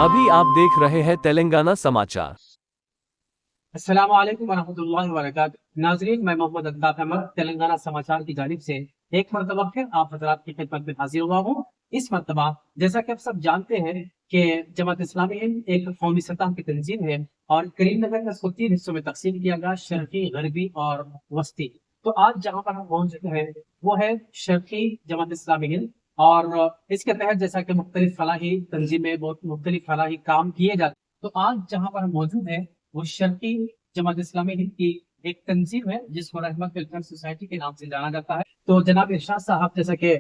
अभी आप देख रहे हैं तेलंगाना समाचार। अस्सलाम वालेकुम वरहमतुल्लाहि वबरकातुहू। नाजरीन, मैं मोहम्मद अल्ताफ अहमद तेलंगाना समाचार की जानिब से एक मरतबा फिर आप हजरात की खिदमत में हाजिर हुआ हूँ। इस मरतबा जैसा कि आप सब जानते हैं कि जमात इस्लामी हिंद एक कौमी सतह की तंजीम है और करीम नगर का इसको 3 हिस्सों में तकसीम किया गया, शर्की, गरबी और वस्ती। तो आज जहाँ पर हम मौजूद हैं वो है शर्की जमात इस्लामी हिंद। और इसके तहत जैसा कि मुख्तलिफ फलाही तंजीमें, बहुत मुख्तलिफ फलाही काम किए जाते हैं, तो आज जहाँ पर हम मौजूद हैं वो शर्की जमात इस्लामी हिंद की एक तंजीम है जिसको रहमत वेलफेयर सोसाइटी के नाम से जाना जाता है। तो जनाब इरशाद साहब, जैसा कि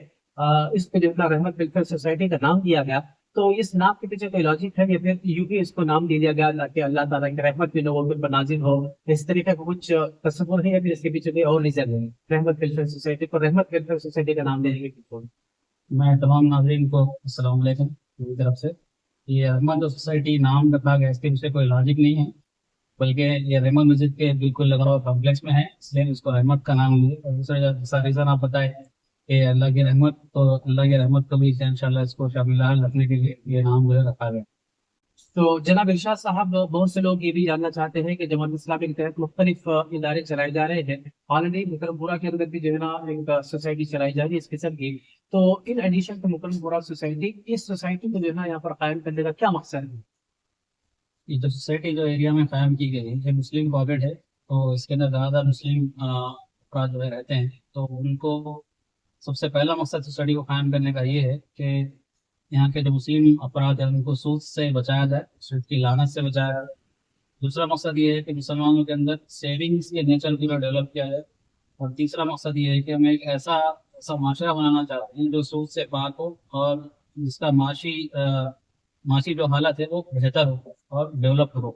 इसको जो है ना रहमत वेलफेयर सोसाइटी का नाम दिया गया, तो इस नाम के पीछे कोई लॉजिक है या फिर यूं ही इसको नाम दे दिया गया ताकि अल्लाह ताला की रहमत भी लोगों के ऊपर नाजिल हो? इस तरीके का कुछ तस्वुर है या फिर इसके पीछे कोई और रीजन है रहमत वेलफेयर सोसाइटी को रहमत वेलफेयर सोसाइटी का नाम देने के पीछे? मैं तमाम नाज़रीन को अस्सलाम वालेकुम मेरी तरफ से। ये रहमत जो सोसाइटी नाम रखा गया इसके पीछे कोई लॉजिक नहीं है, बल्कि ये रहमत मस्जिद के बिल्कुल लगा हुआ कॉम्प्लेक्स में है, इसलिए इसको रहमत का नाम दिया। और दूसरा रीज़न आप बताएं कि अल्लाह की रहमत, तो अल्लाह की रहमत को भी इंशाल्लाह इसको शामिल रखने के लिए ये नाम जो है रखा गया। तो जनाब इरशाद साहब, बहुत से लोग ये भी जानना चाहते हैं कि जमात इस्लामी के तहत मुख्तलिफ इदारे चलाए जा रहे हैं। ऑलरेडी मुकरमपुरा के अंदर भी जो है ना एक सोसाइटी चलाई जा रही है इस किस्म की। तो इन एडिशन टू मुकरमपुरा सोसाइटी, इस सोसाइटी को जो है ना यहाँ पर कायम करने का क्या मकसद है? ये जो सोसाइटी जो एरिया में कायम की गई है ये मुस्लिम पॉकेट है, तो इसके अंदर ज़्यादातर मुस्लिम अफराद जो है रहते हैं। तो उनको सबसे पहला मकसद सोसाइटी को कायम करने का ये है कि यहाँ के जो मुस्लिम अफराद हैं उनको सूद से बचाया जाए, सूद की लानत से बचाया जाए। दूसरा मकसद ये है कि मुसलमानों के अंदर सेविंग्स के नेचर को डेवलप किया जाए। और तीसरा मकसद ये है कि हम एक ऐसा ऐसा माशरा बनाना चाहते हैं जो सूद से पाक हो और जिसका माशी जो हालत है वो बेहतर हो और डेवलप हो।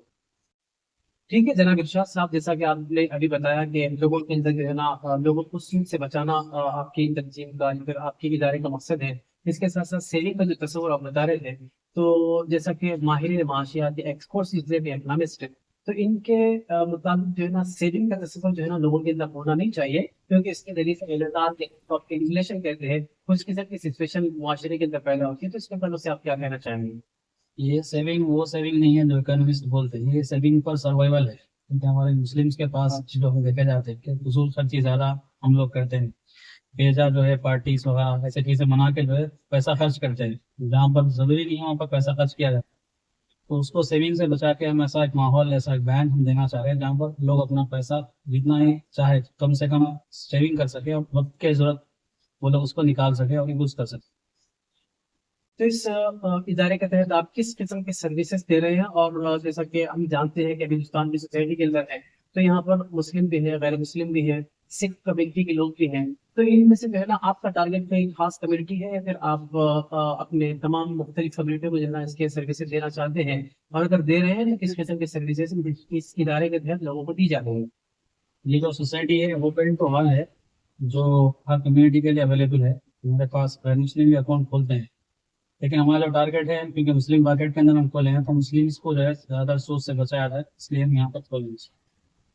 ठीक है जनाब इरशाद साहब, जैसा कि आपने अभी बताया कि लोगों के अंदर जो है ना लोगों को सूद से बचाना आपकी तंजीम का या फिर आपकी इदारे का मकसद है। इसके साथ साथ सेविंग का जो तस्वर आप बता रहे थे, तो जैसा कि माहिर माशियात एक्सपर्ट्स जितने भी इकोनॉमिस्ट हैं, तो इनके मुताबिक जो है ना सेविंग का तस्वर जो है ना लोगों के अंदर होना नहीं चाहिए, क्योंकि इसके जरिए से इन्फ्लेशन कहते हैं कुछ किस्म की सिचुएशन मुआशरे के अंदर पैदा होती है। तो इसके बारे से आप क्या कहना चाहेंगे? ये सेविंग वो सेविंग नहीं है जो इकोनॉमिस्ट बोलते हैं, ये सेविंग पर सर्वाइवल है। क्योंकि हमारे मुस्लिम्स के पास जो हम देखे जाते हैं कि फजूल खर्ची ज़्यादा हम लोग करते हैं, बेजा जो है पार्टीज वगैरह ऐसे चीज़ें मना के जो है पैसा खर्च करते हैं, जहाँ पर ज़रूरी नहीं है वहाँ पर पैसा खर्च किया जाए। तो उसको सेविंग से बचा के हम ऐसा एक माहौल, ऐसा एक बैंक हम देना चाह रहे हैं जहाँ पर लोग अपना पैसा जितना ही चाहे कम से कम सेविंग कर सके और वक्त के जरूरत वो लोग उसको निकाल सके और यूज़ कर सके। तो इस इदारे के तहत आप किस किस्म की सर्विसेज दे रहे हैं? और जैसा कि हम जानते हैं कि अभी हिंदुस्तान की सोसाइटी के अंदर है, तो यहाँ पर मुस्लिम भी है, गैर मुस्लिम भी है, सिख कम्युनिटी के लोग भी हैं। तो इनमें से जो है ना आपका टारगेट कोई खास कम्युनिटी है या फिर आप अपने तमाम मुख्तलिफ कम्युनिटी को जो है ना इसके सर्विसेज देना चाहते हैं? और अगर दे रहे हैं तो किस किस्म की सर्विसेज इस इदारे के तहत लोगों को दी जा रही है? ये जो सोसाइटी है ओपन टू ऑल है, जो हर कम्युनिटी के लिए अवेलेबल है। हमारे पास गैर मुस्लिम भी अकाउंट खोलते हैं, लेकिन हमारा जो टारगेट है क्योंकि मुस्लिम मार्केट के अंदर हम खोले हैं तो मुस्लिम्स को जो है ज़्यादा सोच से बचाया जाए, इसलिए हम यहाँ पर खोले हैं।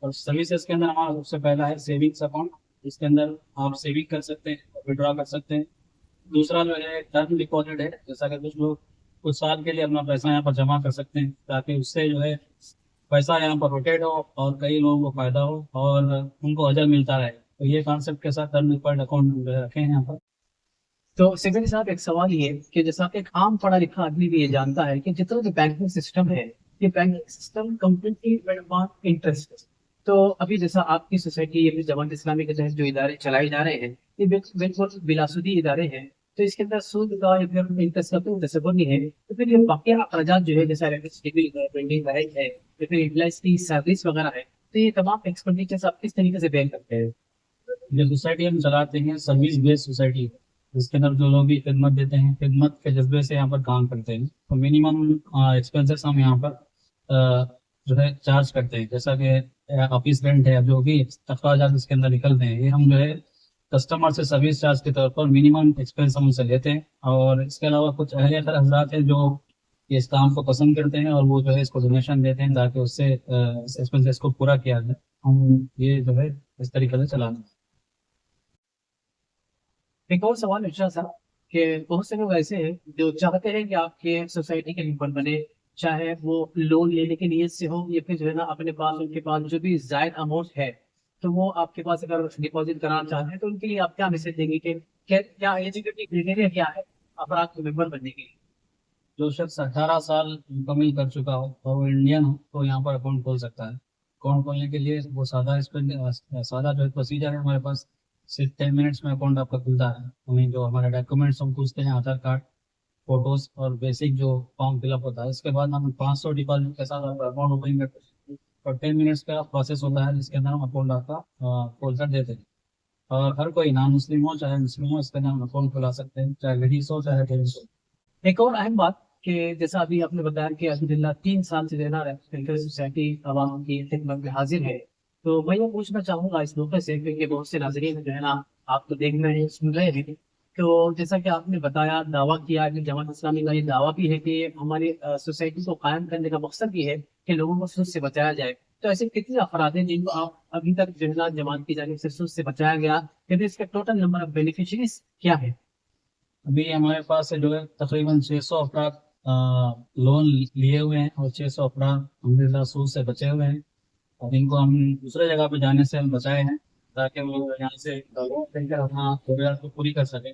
और सर्विसेज के अंदर हमारा सबसे पहला है सेविंग्स अकाउंट, जिसके अंदर आप सेविंग कर सकते हैं, विड्रॉ कर सकते हैं। दूसरा जो है टर्म डिपॉजिट है, जैसा कि कुछ लोग कुछ साल के लिए अपना पैसा यहाँ पर जमा कर सकते हैं ताकि उससे जो है पैसा यहाँ पर रोटेट हो और कई लोगों को फायदा हो और उनको अजर मिलता रहे। तो ये कॉन्सेप्ट के साथ टर्म डिपॉजिट अकाउंट रखे हैं यहाँ पर। तो सेकंड साहब, एक सवाल ये कि जैसा एक आम पढ़ा लिखा आदमी भी ये जानता है कि जितना भी बैंकिंग सिस्टम है, ये बैंकिंग सिस्टम कंप्लीटली इंटरेस्ट। तो अभी जैसा आपकी सोसाइटी, ये भी जमात इस्लामी के तहत जो इदारे चलाए जा रहे हैं, ये बिल्कुल बिलासुदी इदारे हैं। तो इसके अंदर सूद का या फिर इंटरेस्ट का कोई तस्वर नहीं है। तो फिर ये बाकी अखराजात जो है जैसा इलेक्ट्रिसिटी है, प्रिंटिंग है या फिर एम्प्लॉइज की सैलरीज वगैरह है, तो ये तमाम एक्सपेंडिचर्स आप किस तरीके से बेयर करते हैं? जो सोसाइटी हम चलाते हैं सर्विस बेस्ड सोसाइटी है, जिसके अंदर जो लोग भी खिदमत देते हैं, खिदमत के जज्बे से यहाँ पर काम करते हैं। तो मिनिमम एक्सपेंसेस हम यहाँ पर जो है चार्ज करते हैं, जैसा कि ऑफिस रेंट है, जो भी अखराजात इसके अंदर निकलते हैं, ये हम जो है कस्टमर से सर्विस चार्ज के तौर पर मिनिमम एक्सपेंस हम उनसे लेते हैं। और इसके अलावा कुछ अहले हजरात हैं जो ये इस काम को पसंद करते हैं और वो जो है इसको डोनेशन देते हैं ताकि उससे इस एक्सपेंसेस को पूरा किया जाए। हम ये जो है इस तरीके से चलाते हैं। एक और सवाल पूछना था कि बहुत से लोग ऐसे हैं जो चाहते हैं कि आपके सोसाइटी के मेंबर बने, چاہے وہ لون لینے کی نیت سے ہو یا پھر جو ہے نا اپنے پاس ان کے پاس جو بھی زائد اماؤنٹ ہے تو وہ آپ کے پاس اگر ڈپازٹ کرانا چاہتے ہیں تو ان کے لیے آپ کیا میسج دیں گے کہ کیا ایلیجیبلٹی کرائٹیریا کیا ہے افراد کو ممبر بننے کے لیے؟ جو شخص 18 سال مکمل کر چکا ہو اور وہ انڈین ہو تو یہاں پر اکاؤنٹ کھول سکتا ہے. اکاؤنٹ کھولنے کے لیے وہ سادہ جو پروسیجر ہے ہمارے پاس صرف 10 منٹس میں اکاؤنٹ آپ کا کھلتا ہے. ہمیں جو ہمارے ڈاکومنٹس ہم پوچھتے ہیں آدھار کارڈ فوٹوز اور بیسک جو فارم فل اپ ہوتا ہے اس کے بعد ہم 500 ڈپازٹ کے ساتھ اکاؤنٹ اوپننگ کرتے ہیں اور 10 منٹس کا پروسیس ہوتا ہے جس کے اندر ہم اکاؤنٹ آپ کا کھول کر دیتے ہیں. اور ہر کوئی نان مسلم ہو چاہے مسلم ہو اس کے اندر ہم اکاؤنٹ کھلا سکتے ہیں چاہے لیڈیز ہو چاہے جینٹس ہو. ایک اور اہم بات کہ جیسا ابھی آپ نے بتایا کہ الحمدللہ 3 سال سے دینا ویلفیئر سوسائٹی عوام کی خدمت میں حاضر ہے تو میں یہ پوچھنا چاہوں گا اس موقع سے کیونکہ بہت سے ناظرین جو ہے نا آپ کو دیکھ رہے ہیں سن رہے ہیں تو جیسا کہ آپ نے بتایا دعویٰ کیا کہ جماعت اسلامی کا یہ دعویٰ بھی ہے کہ ہماری سوسائٹی کو قائم کرنے کا مقصد بھی ہے کہ لوگوں کو سود سے بچایا جائے. تو ایسے کتنے افراد ہیں جن کو آپ ابھی تک جو ہے نا جماعت کی جانب سے سود سے بچایا گیا کہ اس کا ٹوٹل نمبر آف بینیفیشریز کیا ہے؟ ابھی ہمارے پاس سے جو ہے تقریباً 600 افراد لون لیے ہوئے ہیں اور 600 افراد الحمدللہ سود سے بچے ہوئے ہیں اور ان کو ہم دوسرے جگہ پہ جانے سے ہم بچائے ہیں تاکہ وہ یہاں سے اپنا ضروریات کو پوری کر سکیں.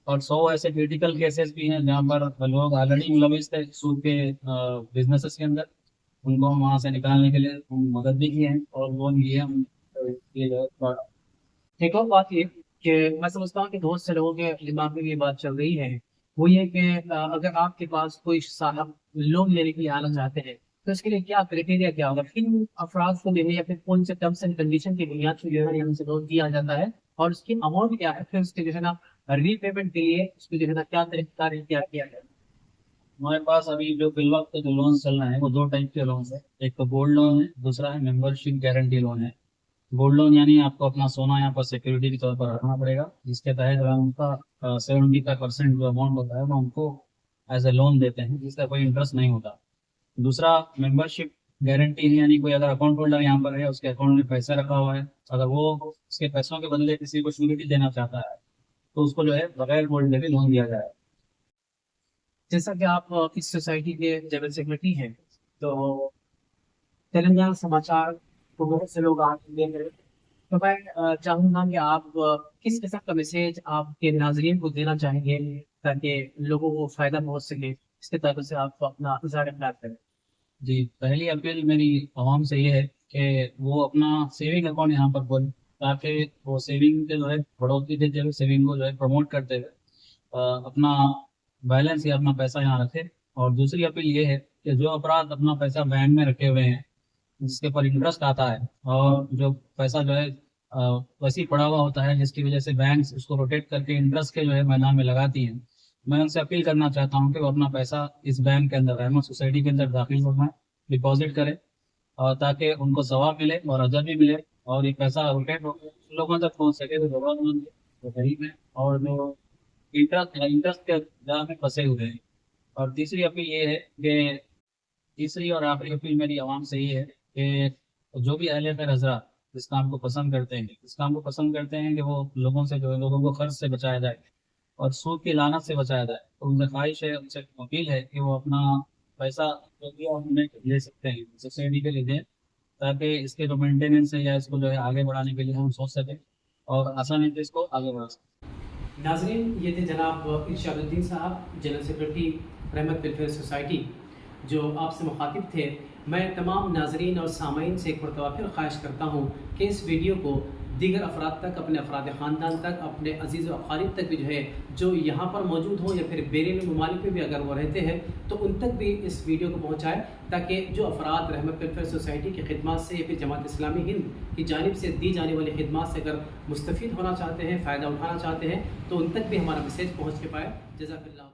اور 100 ایسے کریٹیکل کیسز بھی ہیں جہاں پر لوگ آلریڈی ملوث تھے سود کے بزنسز کے اندر ان کو ہم وہاں سے نکالنے کے لیے مدد بھی کی ہے اور لون لیے ہم. ایک اور بات یہ کہ میں سمجھتا ہوں کہ بہت سے لوگوں کے دماغ میں یہ بات چل رہی ہے وہ یہ کہ اگر آپ کے پاس کوئی صاحب لون لینے کے لیے آنا چاہتے ہیں تو اس کے لیے کیا کرائٹیریا کیا ہوگا کن افراد کو جو ہے یا پھر کون سے ٹرمس اینڈ کنڈیشن کی بنیاد پر جو ہے یہاں سے لون دیا جاتا ہے اور اس کی اماؤنٹ کیا ہے پھر اس کے جو ہے نا ری پیمنٹ کے لیے اس کو جو ہے نا کیا طریقہ کار اختیار کیا جائے؟ ہمارے پاس ابھی جو فی الوقت جو لون چل رہے ہیں وہ 2 ٹائپ کے لونس ہیں. ایک تو گولڈ لون ہے دوسرا ہے ممبر شپ گارنٹی لون ہے. گولڈ لون یعنی آپ کو اپنا سونا یہاں پر سیکورٹی کے طور پر رکھنا پڑے گا جس کے تحت ان کا 75% جو اماؤنٹ ہوتا ہے وہ ہم کو ایز اے لون دیتے ہیں جس کا کوئی انٹرسٹ نہیں ہوتا. دوسرا ممبر شپ گارنٹی یعنی کوئی اگر اکاؤنٹ ہولڈر یہاں پر ہے اس کے اکاؤنٹ میں پیسہ رکھا ہوا ہے اگر وہ اس کے پیسوں کے بدلے کسی کو شیورٹی دینا چاہتا ہے تو اس کو جو ہے بغیر گولڈ کے لون دیا جائے. جیسا کہ آپ اس سوسائٹی کے جنرل سیکرٹری ہیں تو تلنگانہ سماچار کو بہت سے لوگ آپ دیکھ رہے ہیں تو میں چاہوں گا کہ آپ کس قسم کا میسج آپ کے ناظرین کو دینا چاہیں گے تاکہ لوگوں کو فائدہ پہنچ سکے اس کے تعلق سے آپ اپنا اظہار خیال کریں. جی پہلی اپیل میری عوام سے یہ ہے کہ وہ اپنا سیونگ اکاؤنٹ یہاں پر کھولیں تاکہ وہ سیونگ کے جو ہے بڑھوتری دیتے ہوئے سیونگ کو جو ہے پروموٹ کرتے ہوئے اپنا بیلنس یا اپنا پیسہ یہاں رکھے. اور دوسری اپیل یہ ہے کہ جو افراد اپنا پیسہ بینک میں رکھے ہوئے ہیں جس کے اوپر انٹرسٹ آتا ہے اور جو پیسہ جو ہے ویسے ہی پڑا ہوا ہوتا ہے جس کی وجہ سے بینکس اس کو روٹیٹ کر کے انٹرسٹ کے جو ہے میدان میں لگاتی ہیں میں ان سے اپیل کرنا چاہتا ہوں کہ وہ اپنا پیسہ اس بینک کے اندر رحمت سوسائٹی کے اندر داخل ہونا ڈپازٹ کرے اور تاکہ ان کو ثواب ملے اور اجر بھی ملے اور یہ پیسہ روٹیٹ ہو کے لوگوں تک پہنچ سکے جو ضرورت مند ہے جو غریب ہیں اور جو انٹرسٹ کے جہاں میں پھنسے ہوئے ہیں. اور تیسری اپیل یہ ہے کہ تیسری اور آخری اپیل میری عوام سے یہ ہے کہ جو بھی اہل خیر حضرات اس کام کو پسند کرتے ہیں کہ وہ لوگوں سے جو ہے لوگوں کو قرض سے بچایا جائے اور سود کی لعنت سے بچایا جائے تو ان سے خواہش ہے ان سے اپیل ہے کہ وہ اپنا پیسہ جو بھی انہیں لے سکتے ہیں سبسڈی کے لیے دیں تاکہ اس کے جو مینٹیننس ہے یا اس کو جو ہے آگے بڑھانے کے لیے ہم سوچ سکیں اور آسانی سے اس کو آگے بڑھا سکیں. ناظرین یہ تھے جناب ارشاد الدین صاحب جنرل سیکرٹری رحمت ویلفیئر سوسائٹی جو آپ سے مخاطب تھے. میں تمام ناظرین اور سامعین سے ایک مرتبہ پھر خواہش کرتا ہوں کہ اس ویڈیو کو دیگر افراد تک اپنے افراد خاندان تک اپنے عزیز و اقارب تک بھی جو ہے جو یہاں پر موجود ہوں یا پھر بیرونی ممالک میں بھی اگر وہ رہتے ہیں تو ان تک بھی اس ویڈیو کو پہنچائے تاکہ جو افراد رحمت ویلفیئر سوسائٹی کی خدمات سے یا پھر جماعت اسلامی ہند کی جانب سے دی جانے والی خدمات سے اگر مستفید ہونا چاہتے ہیں فائدہ اٹھانا چاہتے ہیں تو ان تک بھی ہمارا میسیج پہنچ کے پائے. جزاک اللہ.